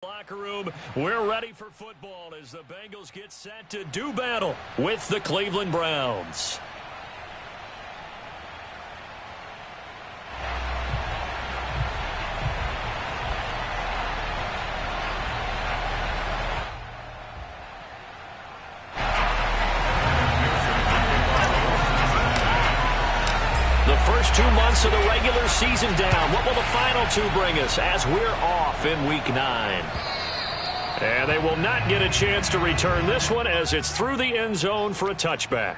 Locker room, we're ready for football as the Bengals get set to do battle with the Cleveland Browns. The first 2 months of the regular season down. What will the final 2 bring us as we're off in Week 9? And they will not get a chance to return this one as it's through the end zone for a touchback.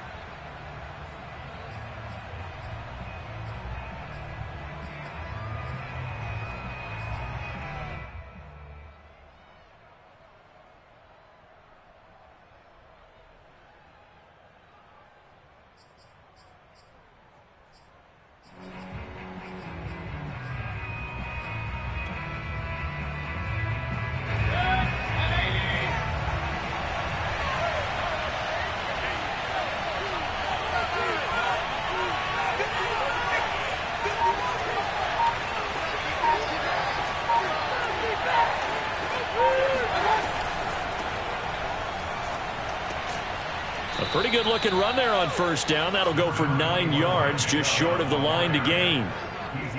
A pretty good looking run there on first down. That'll go for 9 yards, just short of the line to gain.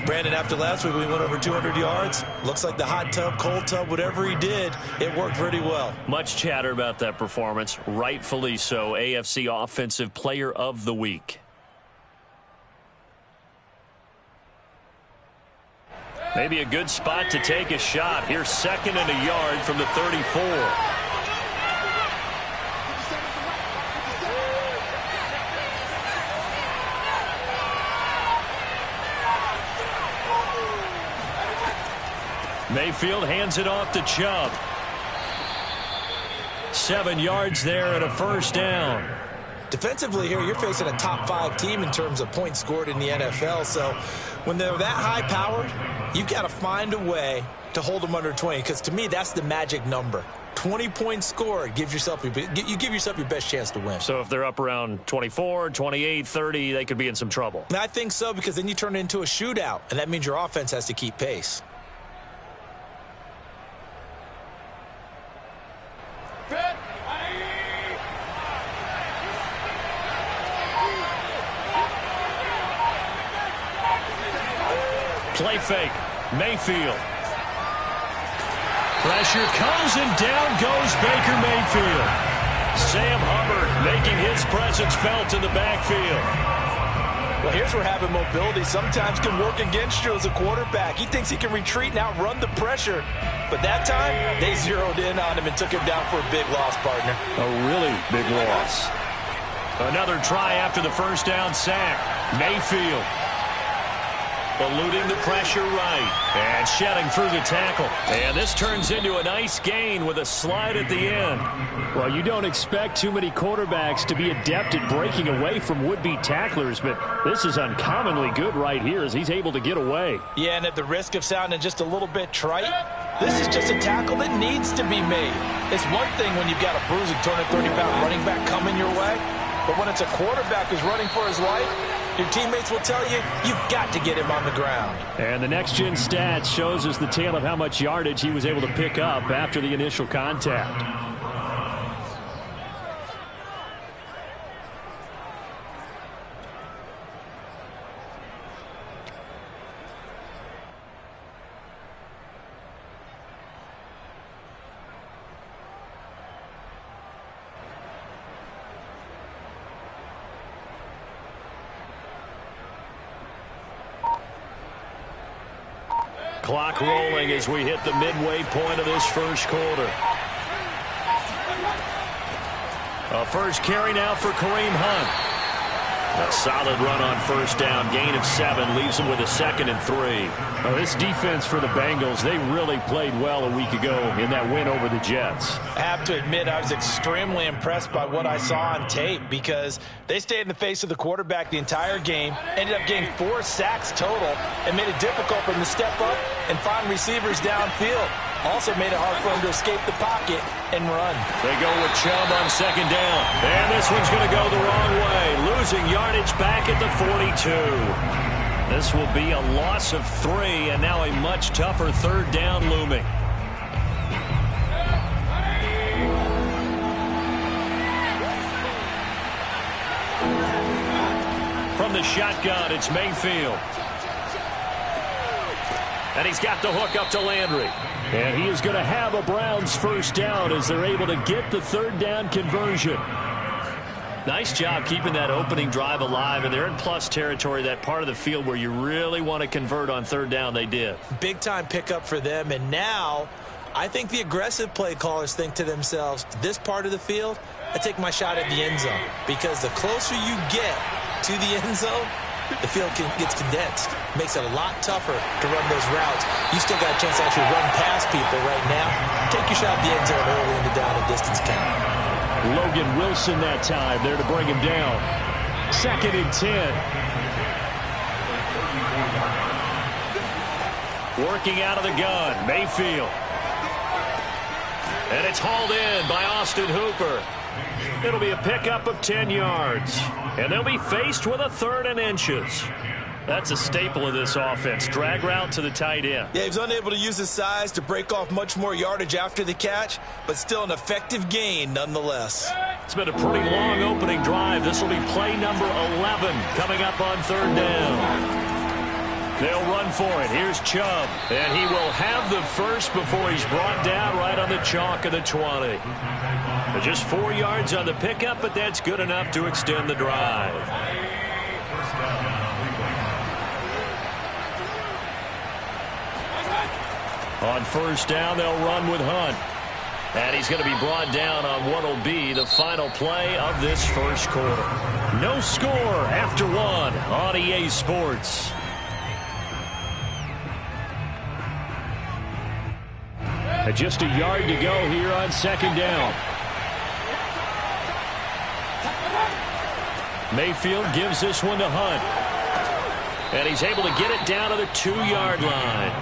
Brandon, after last week we went over 200 yards. Looks like the hot tub, cold tub, whatever he did, it worked pretty well. Much chatter about that performance. Rightfully so. AFC Offensive Player of the Week. Maybe a good spot to take a shot. Here's 2nd and a yard from the 34. Mayfield hands it off to Chubb. 7 yards there and a first down. Defensively here, you're facing a top 5 team in terms of points scored in the NFL. So when they're that high-powered, you've got to find a way to hold them under 20. Because to me, that's the magic number. 20 points scored, you give yourself your best chance to win. So if they're up around 24, 28, 30, they could be in some trouble. I think so, because then you turn it into a shootout, and that means your offense has to keep pace. Play fake. Mayfield. Pressure comes and down goes Baker Mayfield. Sam Hubbard making his presence felt in the backfield. Well, here's where having mobility sometimes can work against you as a quarterback. He thinks he can retreat and outrun the pressure. But that time, they zeroed in on him and took him down for a big loss, partner. A really big loss. Another try after the first down sack. Mayfield. Eluding the pressure right. And shedding through the tackle. And this turns into a nice gain with a slide at the end. Well, you don't expect too many quarterbacks to be adept at breaking away from would-be tacklers, but this is uncommonly good right here as he's able to get away. Yeah, and at the risk of sounding just a little bit trite, this is just a tackle that needs to be made. It's one thing when you've got a bruising 230-pound running back coming your way, but when it's a quarterback who's running for his life, your teammates will tell you, you've got to get him on the ground. And the next-gen stats shows us the tale of how much yardage he was able to pick up after the initial contact. Clock rolling as we hit the midway point of this first quarter. A first carry now for Kareem Hunt. A solid run on first down. Gain of 7 leaves them with a 2nd and 3. Well, this defense for the Bengals, they really played well a week ago in that win over the Jets. I have to admit, I was extremely impressed by what I saw on tape because they stayed in the face of the quarterback the entire game, ended up getting 4 sacks total, and made it difficult for them to step up and find receivers downfield. Also made it hard for him to escape the pocket and run. They go with Chubb on 2nd down. And this one's going to go the wrong way. Losing yardage back at the 42. This will be a loss of 3, and now a much tougher 3rd down looming. from the shotgun, it's Mayfield. And he's got the hook up to Landry. And he is going to have a Browns first down as they're able to get the third down conversion. Nice job keeping that opening drive alive, and they're in plus territory, that part of the field where you really want to convert on third down. They did. Big-time pickup for them, and now I think the aggressive play callers think to themselves, this part of the field, I take my shot at the end zone, because the closer you get to the end zone, the field gets condensed. Makes it a lot tougher to run those routes. You still got a chance to actually run past people right now. Take your shot at the end zone early in the down and distance count. Logan Wilson that time there to bring him down. 2nd and 10. Working out of the gun, Mayfield. And it's hauled in by Austin Hooper. It'll be a pickup of 10 yards. And they'll be faced with a 3rd and inches. That's a staple of this offense. Drag route to the tight end. Yeah, he's unable to use his size to break off much more yardage after the catch, but still an effective gain nonetheless. It's been a pretty long opening drive. This will be play number 11 coming up on 3rd down. They'll run for it. Here's Chubb, and he will have the first before he's brought down right on the chalk of the 20. Just 4 yards on the pickup, but that's good enough to extend the drive. On first down, they'll run with Hunt. And he's going to be brought down on what will be the final play of this first quarter. No score after 1 on EA Sports. Just a yard to go here on 2nd down. Mayfield gives this one to Hunt. And he's able to get it down to the 2-yard line.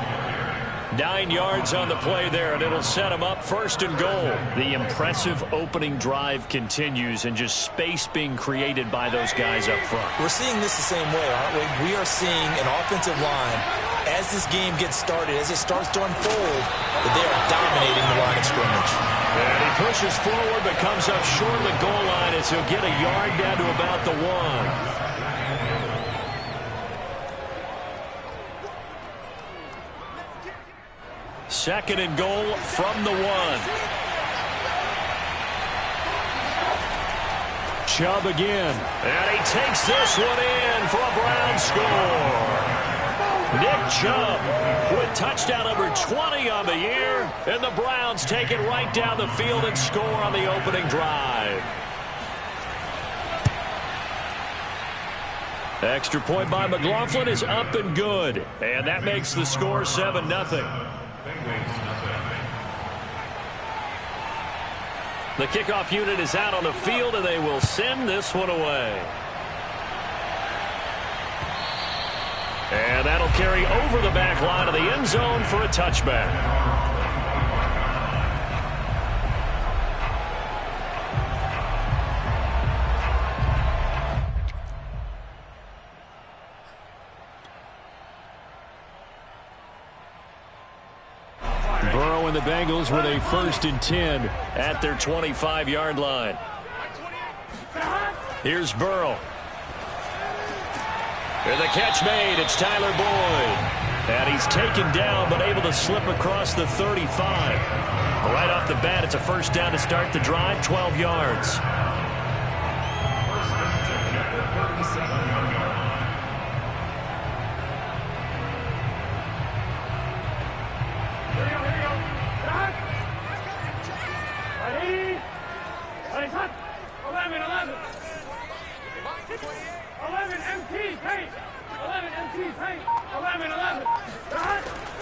9 yards on the play there, and it'll set him up 1st and goal. The impressive opening drive continues, and just space being created by those guys up front. We're seeing this the same way, aren't we? We are seeing an offensive line, as this game gets started, as it starts to unfold, that they are dominating the line of scrimmage. And he pushes forward, but comes up short of the goal line as he'll get a yard down to about the 1. 2nd and goal from the 1. Chubb again. And he takes this one in for a Brown score. Nick Chubb with touchdown number 20 on the year. And the Browns take it right down the field and score on the opening drive. Extra point by McLaughlin is up and good. And that makes the score 7-0. The kickoff unit is out on the field, and they will send this one away. And that'll carry over the back line of the end zone for a touchback. The Bengals with a 1st and 10 at their 25-yard line. Here's Burrow. And the catch made. It's Tyler Boyd. And he's taken down but able to slip across the 35. Right off the bat, it's a 1st down to start the drive, 12 yards.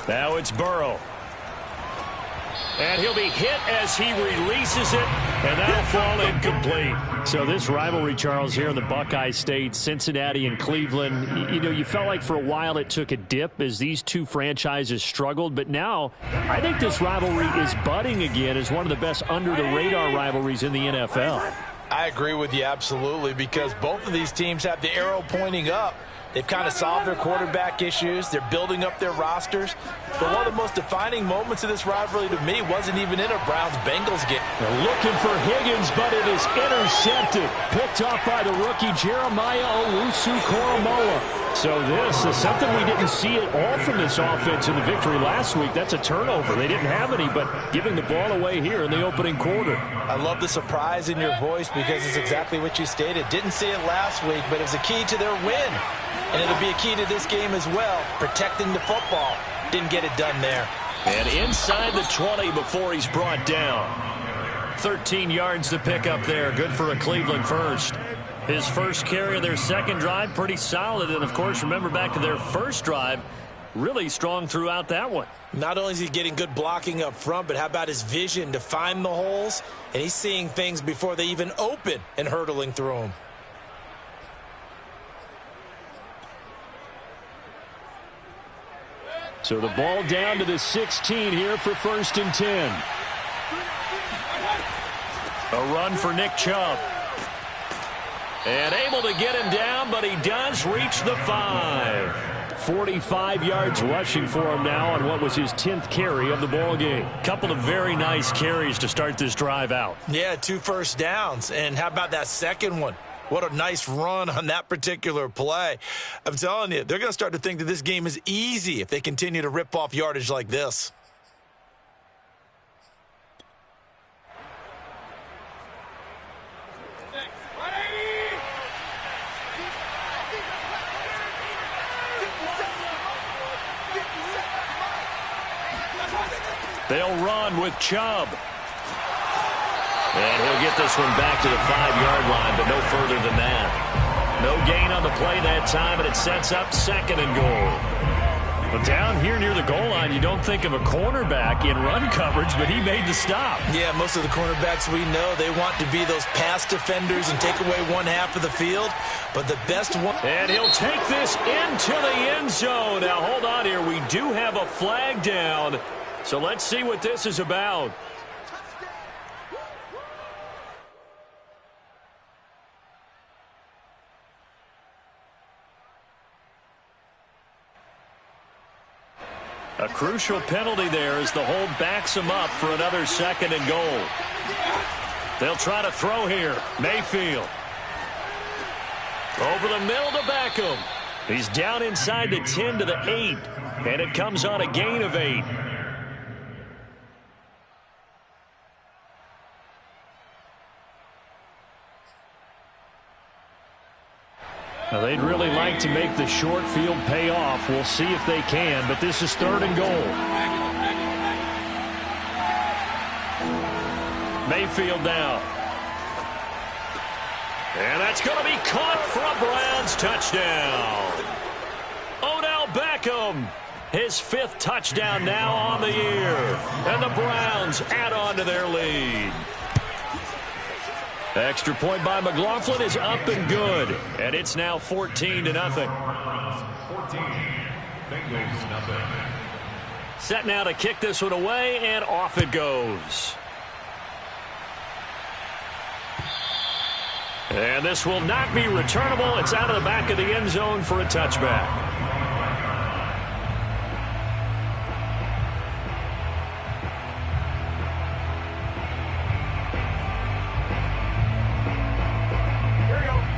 Now it's Burrow. And he'll be hit as he releases it, and that'll fall incomplete. So this rivalry, Charles, here in the Buckeye State, Cincinnati and Cleveland, you know, you felt like for a while it took a dip as these two franchises struggled. But now I think this rivalry is budding again as one of the best under-the-radar rivalries in the NFL. I agree with you absolutely, because both of these teams have the arrow pointing up. They've kind of solved their quarterback issues. They're building up their rosters. But one of the most defining moments of this rivalry to me wasn't even in a Browns-Bengals game. They're looking for Higgins, but it is intercepted. Picked off by the rookie Jeremiah Owusu-Koramoah. So this is something we didn't see at all from this offense in the victory last week. That's a turnover. They didn't have any, but giving the ball away here in the opening quarter. I love the surprise in your voice because it's exactly what you stated. Didn't see it last week, but it was a key to their win. And it'll be a key to this game as well, protecting the football. Didn't get it done there. And inside the 20 before he's brought down. 13 yards to pick up there. Good for a Cleveland first. His first carry of their second drive, pretty solid. And, of course, remember back to their first drive, really strong throughout that one. Not only is he getting good blocking up front, but how about his vision to find the holes? And he's seeing things before they even open and hurtling through them. So the ball down to the 16 here for 1st and 10. A run for Nick Chubb. And able to get him down, but he does reach the 5. 45 yards rushing for him now on what was his 10th carry of the ball game. Couple of very nice carries to start this drive out. Yeah, 2 first downs. And how about that second one? What a nice run on that particular play. I'm telling you, they're going to start to think that this game is easy if they continue to rip off yardage like this. They'll run with Chubb. And he'll get this one back to the 5-yard line, but no further than that. No gain on the play that time, and it sets up 2nd and goal. But down here near the goal line, you don't think of a cornerback in run coverage, but he made the stop. Yeah, most of the cornerbacks we know, they want to be those pass defenders and take away one half of the field. But the best one... And he'll take this into the end zone. Now, hold on here. We do have a flag down. So let's see what this is about. A crucial penalty there as the hold backs him up for another 2nd and goal. They'll try to throw here. Mayfield. Over the middle to Beckham. He's down inside the 10 to the 8. And it comes on a gain of 8. Now, they'd really like to make the short field pay off. We'll see if they can, but this is 3rd and goal. Mayfield now. And that's going to be caught for a Browns touchdown. Odell Beckham, his 5th touchdown now on the year. And the Browns add on to their lead. Extra point by McLaughlin is up and good. And it's now 14-0. 14. Bengals nothing. Set now to kick this one away, and off it goes. And this will not be returnable. It's out of the back of the end zone for a touchback.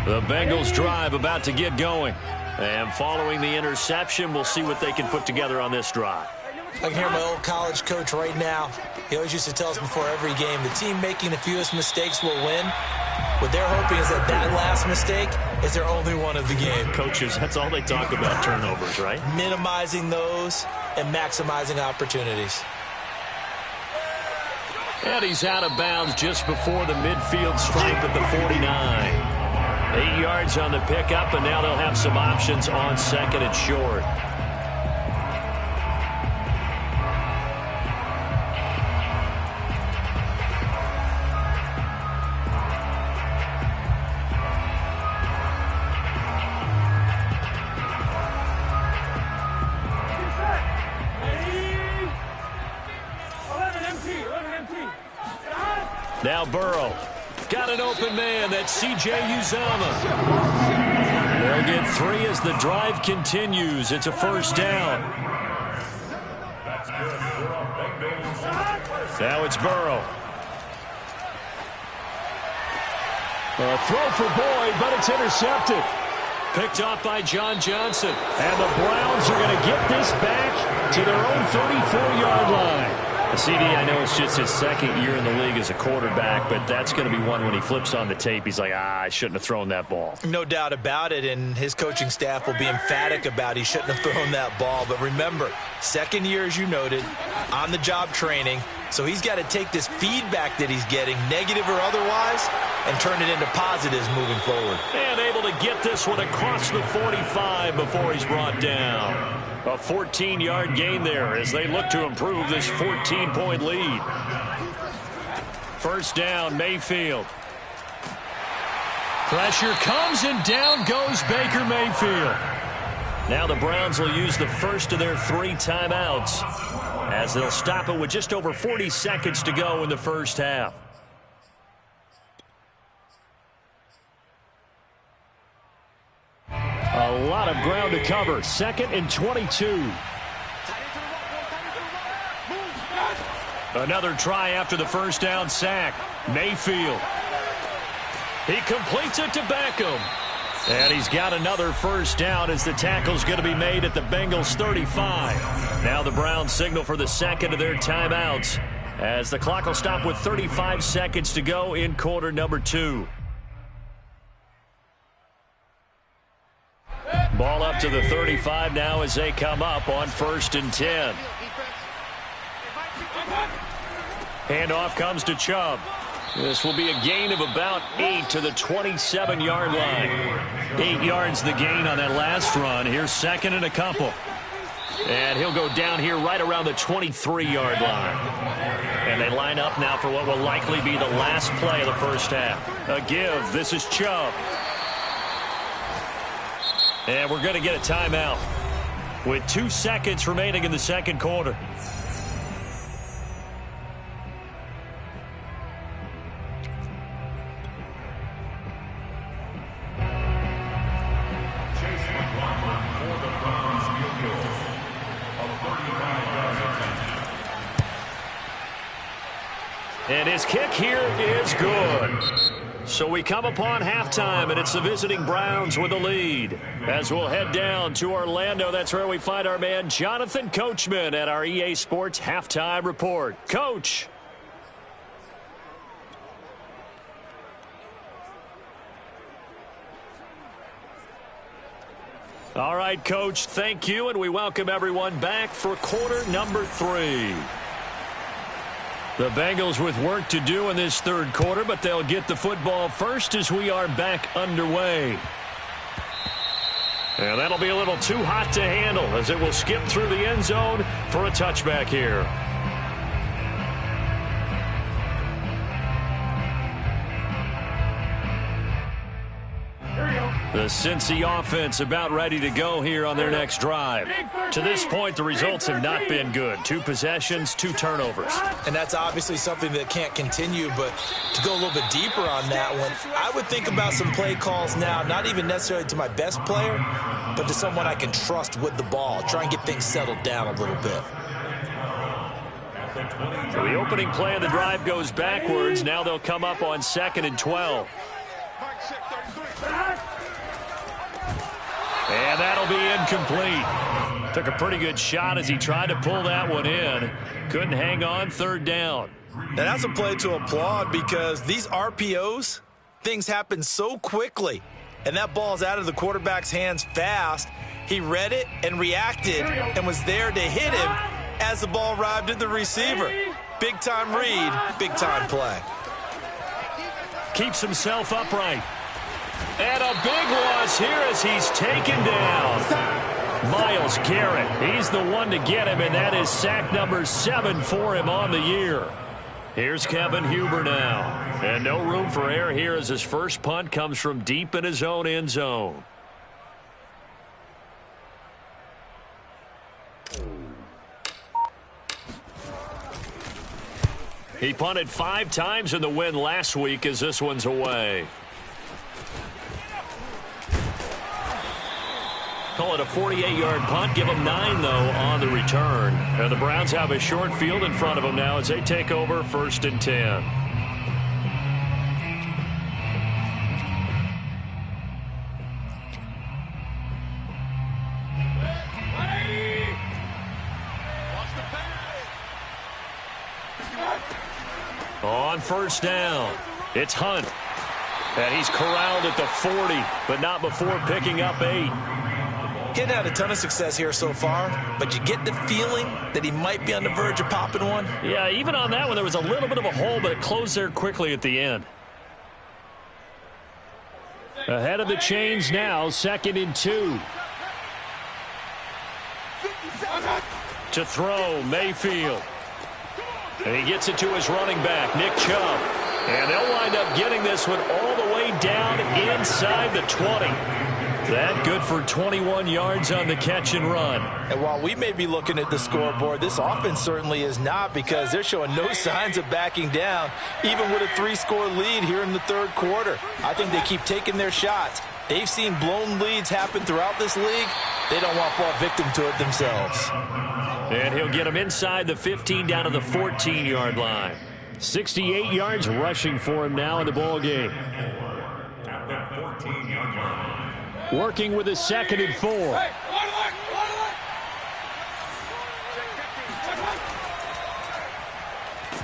The Bengals drive about to get going. And following the interception, we'll see what they can put together on this drive. I can hear my old college coach right now. He always used to tell us before every game, the team making the fewest mistakes will win. What they're hoping is that that last mistake is their only one of the game. Coaches, that's all they talk about, turnovers, right? Minimizing those and maximizing opportunities. And he's out of bounds just before the midfield stripe at the 49. 8 yards on the pickup, and now they'll have some options on 2nd and short. Now Burrow. Got an open man. That's C.J. Uzomah. They'll They'll get 3 as the drive continues. It's a first down. Now it's Burrow. A throw for Boyd, but it's intercepted. Picked off by John Johnson. And the Browns are going to get this back to their own 34-yard line. CD, I know it's just his second year in the league as a quarterback, but that's going to be one when he flips on the tape. He's like, I shouldn't have thrown that ball. No doubt about it, and his coaching staff will be emphatic about he shouldn't have thrown that ball. But remember, second year, as you noted, on-the-job training, so he's got to take this feedback that he's getting, negative or otherwise, and turn it into positives moving forward. And able to get this one across the 45 before he's brought down. A 14-yard gain there as they look to improve this 14-point lead. First down, Mayfield. Pressure comes and down goes Baker Mayfield. Now the Browns will use the first of their 3 timeouts as they'll stop it with just over 40 seconds to go in the first half. A lot of ground to cover. 2nd and 22. Another try after the first down sack. Mayfield. He completes it to Beckham. And he's got another first down as the tackle's going to be made at the Bengals 35. Now the Browns signal for the second of their timeouts as the clock will stop with 35 seconds to go in quarter number 2. Ball up to the 35 now as they come up on 1st and 10. Handoff comes to Chubb. This will be a gain of about 8 to the 27-yard line. 8 yards the gain on that last run. Here's 2nd and a couple. And he'll go down here right around the 23-yard line. And they line up now for what will likely be the last play of the first half. A give. This is Chubb. And we're going to get a timeout with 2 seconds remaining in the second quarter. And his kick here is good. So we come upon halftime, and it's the visiting Browns with the lead. As we'll head down to Orlando, that's where we find our man Jonathan Coachman at our EA Sports Halftime Report. Coach. All right, Coach, thank you, and we welcome everyone back for quarter number 3. The Bengals with work to do in this third quarter, but they'll get the football first as we are back underway. And that'll be a little too hot to handle as it will skip through the end zone for a touchback here. The Cincy offense about ready to go here on their next drive. To this point, the results have not been good. 2 possessions, 2 turnovers. And that's obviously something that can't continue, but to go a little bit deeper on that one, I would think about some play calls now, not even necessarily to my best player, but to someone I can trust with the ball. Try and get things settled down a little bit. So the opening play of the drive goes backwards. Now they'll come up on 2nd and 12. And that'll be incomplete. Took a pretty good shot as he tried to pull that one in. Couldn't hang on, 3rd down. Now that's a play to applaud because these RPOs, things happen so quickly. And that ball's out of the quarterback's hands fast. He read it and reacted and was there to hit him as the ball arrived at the receiver. Big-time read, big-time play. Keeps himself upright. And a big loss here as he's taken down. Myles Garrett, he's the one to get him, and that is sack number 7 for him on the year. Here's Kevin Huber now. And no room for error here as his first punt comes from deep in his own end zone. He punted 5 times in the win last week as this one's away. call it a 48-yard punt. Give them 9, though, on the return. And the Browns have a short field in front of them now as they take over 1st and 10. On 1st down, it's Hunt. And he's corralled at the 40, but not before picking up 8. He hasn't had a ton of success here so far, but you get the feeling that he might be on the verge of popping one. Yeah, even on that one, there was a little bit of a hole, but it closed there quickly at the end. Ahead of the chains now, 2nd and 2. To throw, Mayfield. And he gets it to his running back, Nick Chubb. And they'll wind up getting this one all the way down inside the 20. That good for 21 yards on the catch and run. And while we may be looking at the scoreboard, this offense certainly is not, because they're showing no signs of backing down, even with a 3-score lead here in the 3rd quarter. I think they keep taking their shots. They've seen blown leads happen throughout this league. They don't want to fall victim to it themselves. And he'll get them inside the 15 down to the 14-yard line. 68 yards rushing for him now in the ball game. Working with a 2nd and 4.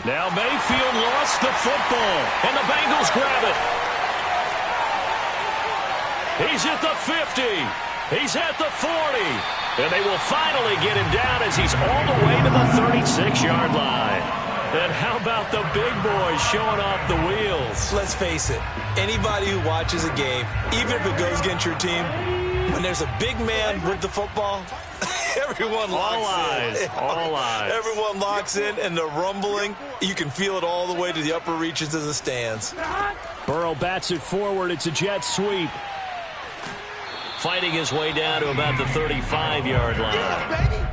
Now Mayfield lost the football, and the Bengals grab it. He's at the 50. He's at the 40. And they will finally get him down as he's all the way to the 36-yard line. And how about the big boys showing off the wheels? Let's face it, anybody who watches a game, even if it goes against your team, when there's a big man with the football, everyone locks in. All eyes. Everyone locks in, and the rumbling, you can feel it all the way to the upper reaches of the stands. Burrow bats it forward. It's a jet sweep. Fighting his way down to about the 35-yard line.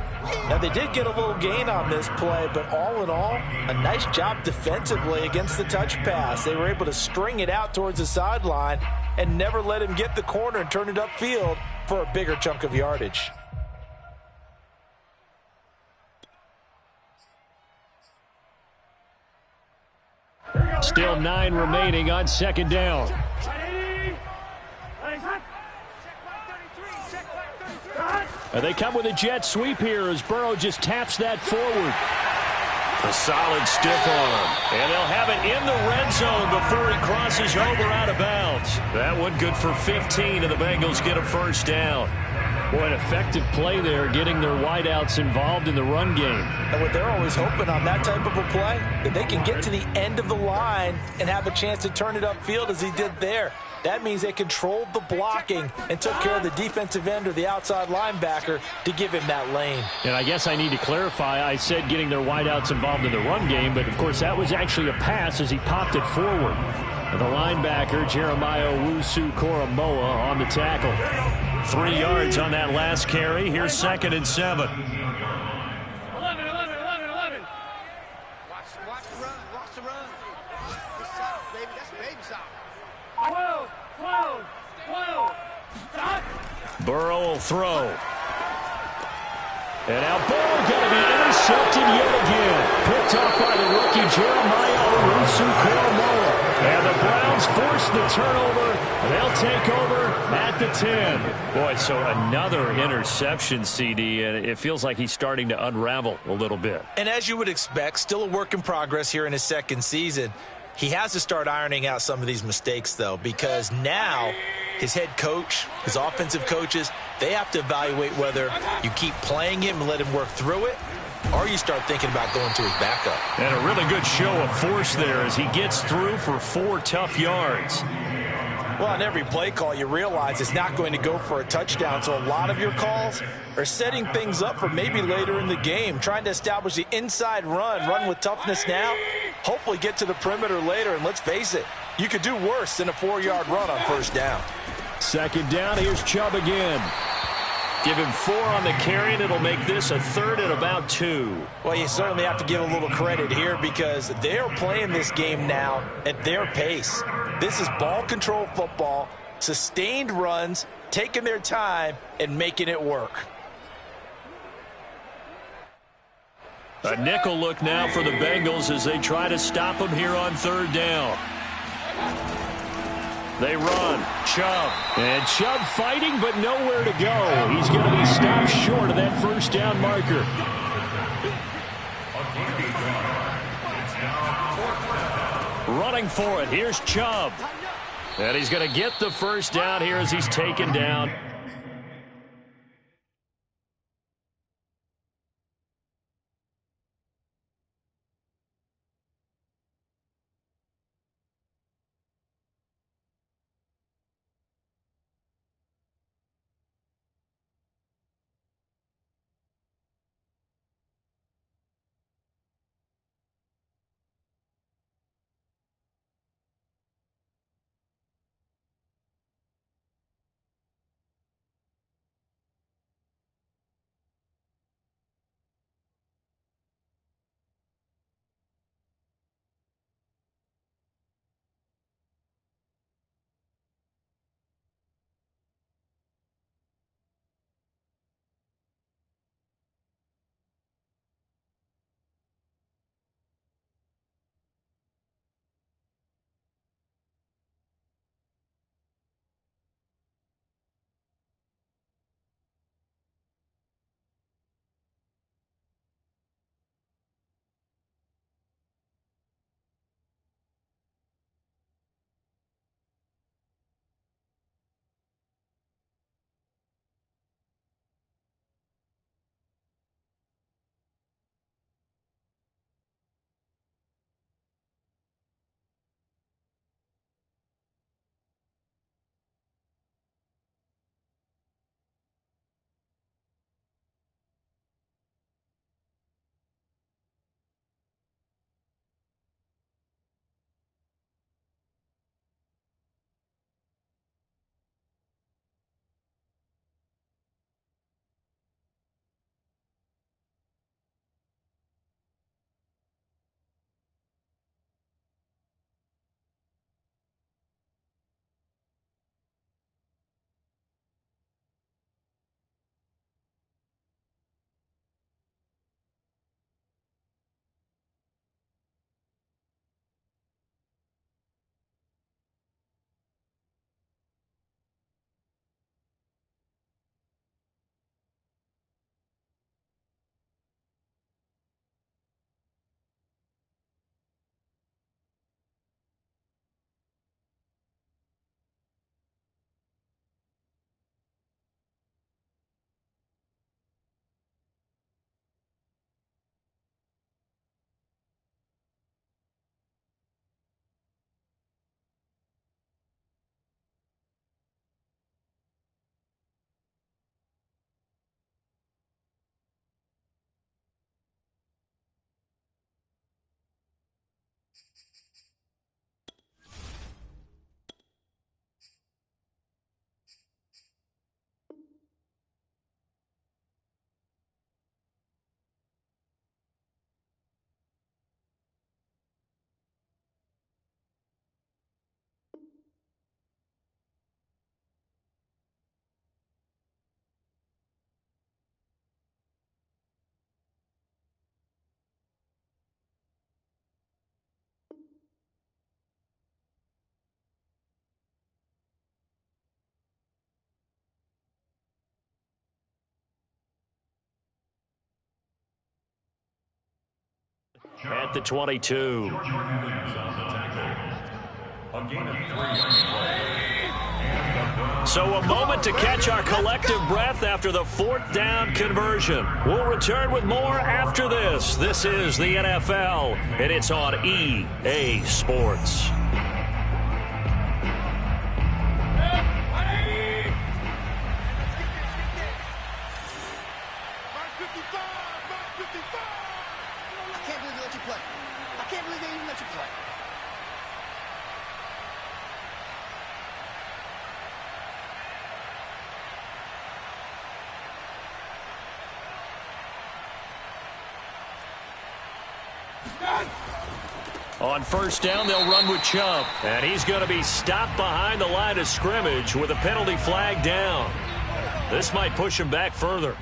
Now, they did get a little gain on this play, but all in all, a nice job defensively against the touch pass. They were able to string it out towards the sideline and never let him get the corner and turn it upfield for a bigger chunk of yardage. Still 9 remaining on 2nd down. And they come with a jet sweep here as Burrow just taps that forward. A solid stiff arm. And they'll have it in the red zone before he crosses over out of bounds. That one good for 15, and the Bengals get a 1st down. Boy, an effective play there, getting their wideouts involved in the run game. And what they're always hoping on that type of a play, that they can get to the end of the line and have a chance to turn it upfield as he did there. That means they controlled the blocking and took care of the defensive end or the outside linebacker to give him that lane. And I guess I need to clarify, I said getting their wideouts involved in the run game, but of course that was actually a pass as he popped it forward. And the linebacker, Jeremiah Owusu-Koramoah, on the tackle. 3 yards on that last carry. Here's 2nd and 7. 11. Watch the run. Watch the run. Good stop, baby. That's baby stop. 12. Stop. Burrow will throw. And now Burrow going to be intercepted yet again. Picked up by the rookie Jeremiah Owusu-Koramoah. And the Browns force the turnover. And they'll take over at the 10. Boy, so another interception, CD, and it feels like he's starting to unravel a little bit. And as you would expect, still a work in progress here in his 2nd season. He has to start ironing out some of these mistakes, though, because now his head coach, his offensive coaches, they have to evaluate whether you keep playing him and let him work through it, or you start thinking about going to his backup. And a really good show of force there as he gets through for 4 tough yards. Well, on every play call, you realize it's not going to go for a touchdown, so a lot of your calls are setting things up for maybe later in the game, trying to establish the inside run with toughness now, hopefully get to the perimeter later, and let's face it, you could do worse than a 4-yard run on 1st down. 2nd down, here's Chubb again. Give him 4 on the carry, and it'll make this a 3rd and about 2. Well, you certainly have to give a little credit here because they're playing this game now at their pace. This is ball control football, sustained runs, taking their time and making it work. A nickel look now for the Bengals as they try to stop him here on third down. They run. Chubb. And Chubb fighting, but nowhere to go. He's going to be stopped short of that first down marker. Running for it. Here's Chubb. And he's going to get the first down here as he's taken down. At the 22. So a moment to catch our collective breath after the fourth down conversion. We'll return with more after this. This is the NFL, and it's on EA Sports. On first down, they'll run with Chubb. And he's going to be stopped behind the line of scrimmage with a penalty flag down. This might push him back further.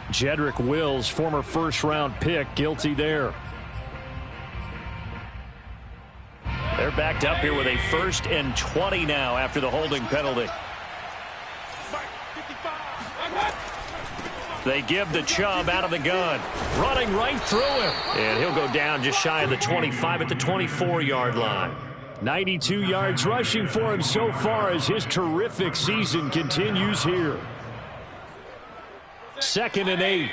Jedrick Wills, former first-round pick, guilty there. They're backed up here with a 1st and 20 now after the holding penalty. They give the Chubb out of the gun. Running right through him. And he'll go down just shy of the 25 at the 24-yard line. 92 yards rushing for him so far as his terrific season continues here. 2nd and 8.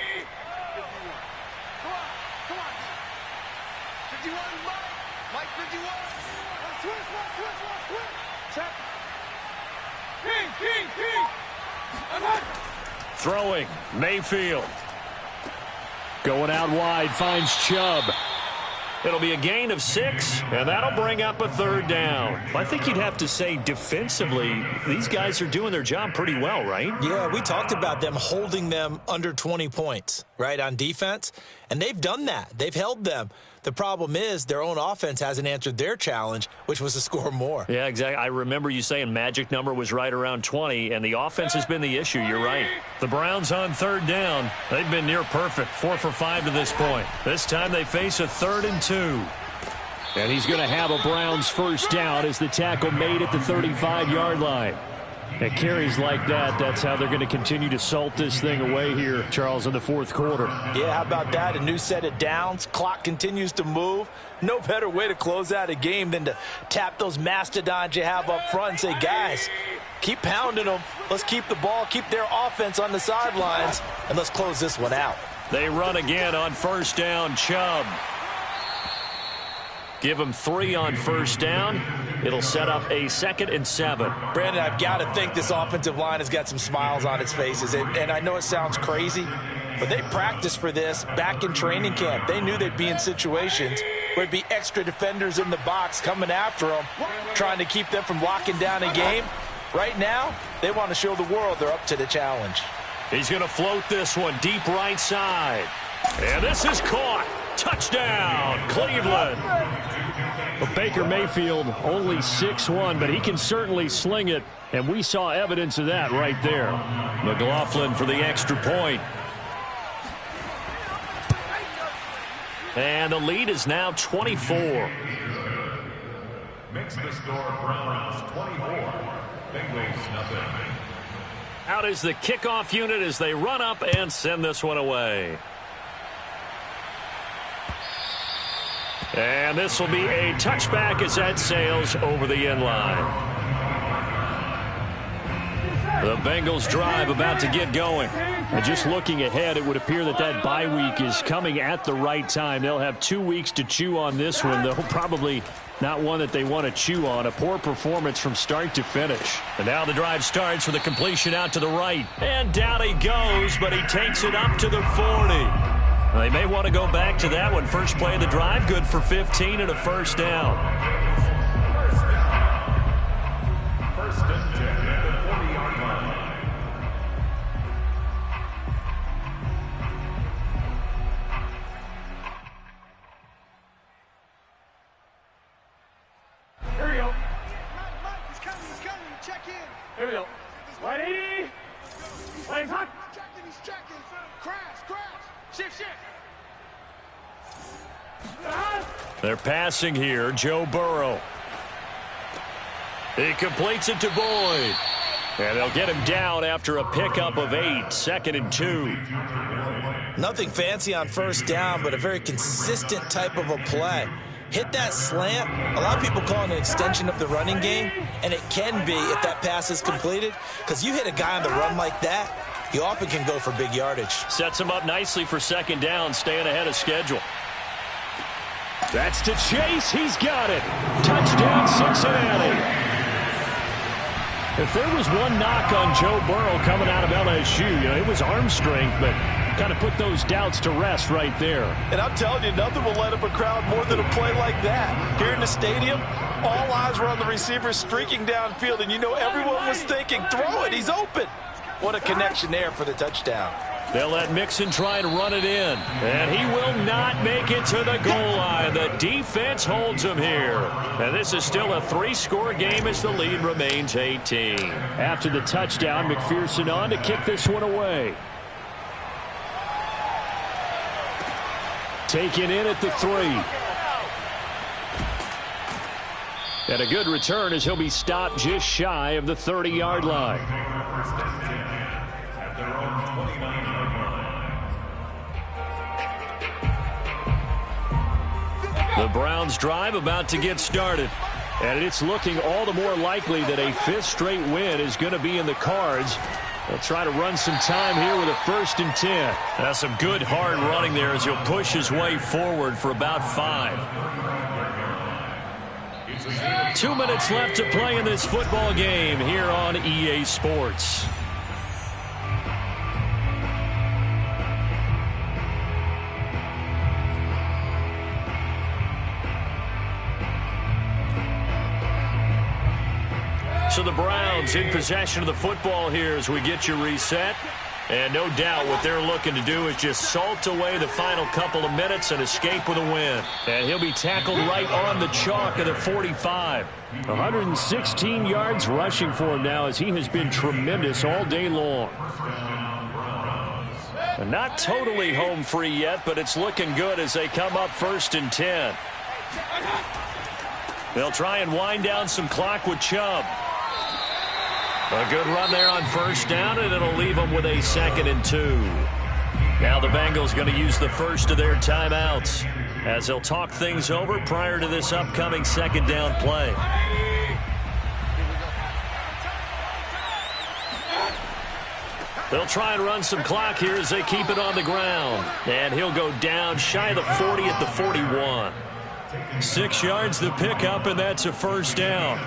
Throwing, Mayfield. Going out wide, finds Chubb. It'll be a gain of 6, and that'll bring up a 3rd down. I think you'd have to say defensively, these guys are doing their job pretty well, right? Yeah, we talked about them holding them under 20 points, right, on defense. And they've done that. They've held them. The problem is their own offense hasn't answered their challenge, which was to score more. Yeah, exactly. I remember you saying magic number was right around 20, and the offense has been the issue. You're right. The Browns on 3rd down. They've been near perfect, 4 for 5 to this point. This time they face a 3rd and 2. And he's going to have a Browns 1st down as the tackle made at the 35-yard line. At carries like that, that's how they're going to continue to salt this thing away here, Charles, in the 4th quarter. Yeah, how about that? A new set of downs. Clock continues to move. No better way to close out a game than to tap those mastodons you have up front and say, guys, keep pounding them. Let's keep the ball, keep their offense on the sidelines, and let's close this one out. They run again on 1st down, Chubb. Give him 3 on 1st down. It'll set up a 2nd and 7. Brandon, I've got to think this offensive line has got some smiles on its faces. And I know it sounds crazy, but they practiced for this back in training camp. They knew they'd be in situations where it'd be extra defenders in the box coming after them, trying to keep them from locking down a game. Right now, they want to show the world they're up to the challenge. He's going to float this one deep right side. And this is caught. Touchdown, Cleveland. Well, Baker Mayfield only 6'1", but he can certainly sling it, and we saw evidence of that right there. McLaughlin for the extra point. And the lead is now 24. Makes the score Browns 24, Bengals nothing. Out is the kickoff unit as they run up and send this one away. And this will be a touchback as that sails over the end line. The Bengals drive about to get going. And just looking ahead, it would appear that that bye week is coming at the right time. They'll have 2 weeks to chew on this one, though probably not one that they want to chew on. A poor performance from start to finish. And now the drive starts with a completion out to the right. And down he goes, but he takes it up to the 40. They may want to go back to that one. First play of the drive, good for 15 and a 1st down. First and 10 at the 40-yard line. Here we go. Mike, he's coming. Check in. Here we go. 180. Legs hot. He's checking. Crash. Shift. They're passing here. Joe Burrow. He completes it to Boyd. And they'll get him down after a pickup of 8. 2nd and 2. Nothing fancy on 1st down, but a very consistent type of a play. Hit that slant. A lot of people call it an extension of the running game, and it can be if that pass is completed, because you hit a guy on the run like that, you often can go for big yardage. Sets him up nicely for 2nd down, staying ahead of schedule. That's to Chase. He's got it. Touchdown, Cincinnati. If there was one knock on Joe Burrow coming out of LSU, it was arm strength, but kind of put those doubts to rest right there. And I'm telling you, nothing will light up a crowd more than a play like that. Here in the stadium, all eyes were on the receiver streaking downfield, and everyone was thinking, throw it, he's open. What a connection there for the touchdown. They'll let Mixon try and run it in. And he will not make it to the goal line. The defense holds him here. And this is still a 3-score game as the lead remains 18. After the touchdown, McPherson on to kick this one away. Taken in at the 3. And a good return as he'll be stopped just shy of the 30-yard line. The Browns drive about to get started. And it's looking all the more likely that a 5th straight win is going to be in the cards. They'll try to run some time here with a 1st and 10. That's some good hard running there as he'll push his way forward for about 5. 2 minutes left to play in this football game here on EA Sports. So the Browns in possession of the football here as we get you reset. And no doubt what they're looking to do is just salt away the final couple of minutes and escape with a win. And he'll be tackled right on the chalk of the 45. 116 yards rushing for him now as he has been tremendous all day long. And not totally home free yet, but it's looking good as they come up 1st and 10. They'll try and wind down some clock with Chubb. A good run there on 1st down, and it'll leave them with a 2nd and 2. Now the Bengals going to use the first of their timeouts as they'll talk things over prior to this upcoming 2nd down play. They'll try and run some clock here as they keep it on the ground. And he'll go down shy of the 40 at the 41. 6 yards the pickup, and that's a 1st down.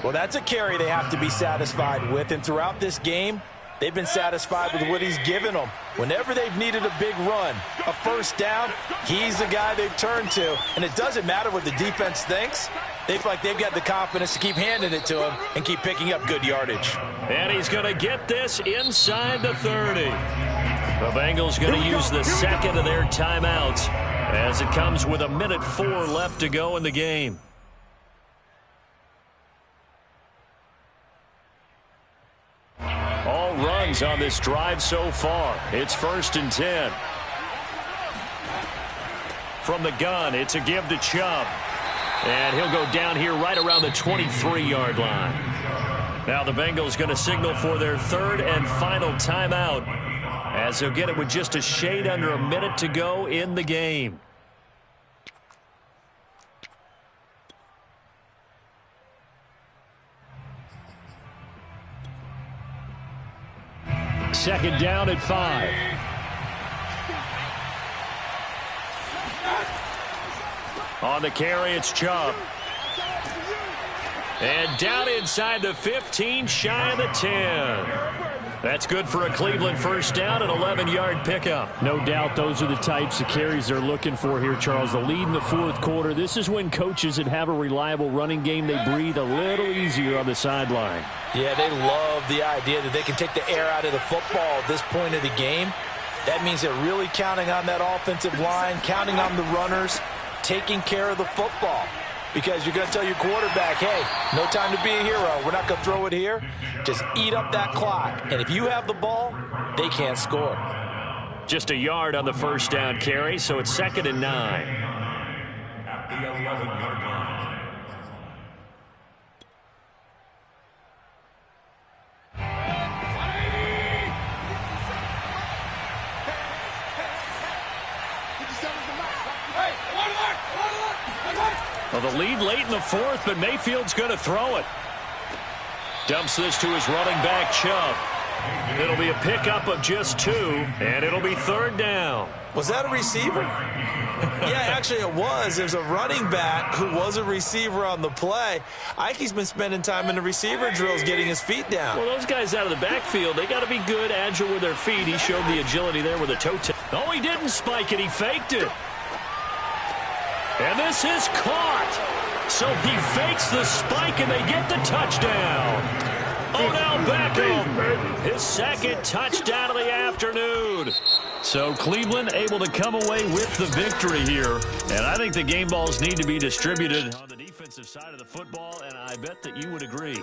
Well, that's a carry they have to be satisfied with. And throughout this game, they've been satisfied with what he's given them. Whenever they've needed a big run, a 1st down, he's the guy they've turned to. And it doesn't matter what the defense thinks. They feel like they've got the confidence to keep handing it to him and keep picking up good yardage. And he's going to get this inside the 30. The Bengals going to use the 2nd of their timeouts as it comes with 1:04 left to go in the game. All runs on this drive so far. It's 1st and 10. From the gun, it's a give to Chubb. And he'll go down here right around the 23-yard line. Now the Bengals going to signal for their 3rd and final timeout as they'll get it with just a shade under a minute to go in the game. Second down at 5. On the carry, it's Chubb. And down inside the 15, shy of the 10. That's good for a Cleveland 1st down, an 11-yard pickup. No doubt those are the types of carries they're looking for here, Charles. The lead in the 4th quarter. This is when coaches that have a reliable running game, they breathe a little easier on the sideline. Yeah, they love the idea that they can take the air out of the football at this point of the game. That means they're really counting on that offensive line, counting on the runners, taking care of the football. Because you're going to tell your quarterback, hey, no time to be a hero. We're not going to throw it here. Just eat up that clock. And if you have the ball, they can't score. Just a yard on the 1st down carry, so it's 2nd and 9. At the 11-yard line. Well, the lead late in the 4th, but Mayfield's going to throw it. Dumps this to his running back, Chubb. It'll be a pickup of just 2, and it'll be 3rd down. Was that a receiver? Yeah, actually it was. There's a running back who was a receiver on the play. I think he's been spending time in the receiver drills getting his feet down. Well, those guys out of the backfield, they got to be good, agile with their feet. He showed the agility there with a toe tap. Oh, he didn't spike it. He faked it. And this is caught. So he fakes the spike, and they get the touchdown. Odell Beckham, his second touchdown of the afternoon. So Cleveland able to come away with the victory here. And I think the game balls need to be distributed on the defensive side of the football, and I bet that you would agree.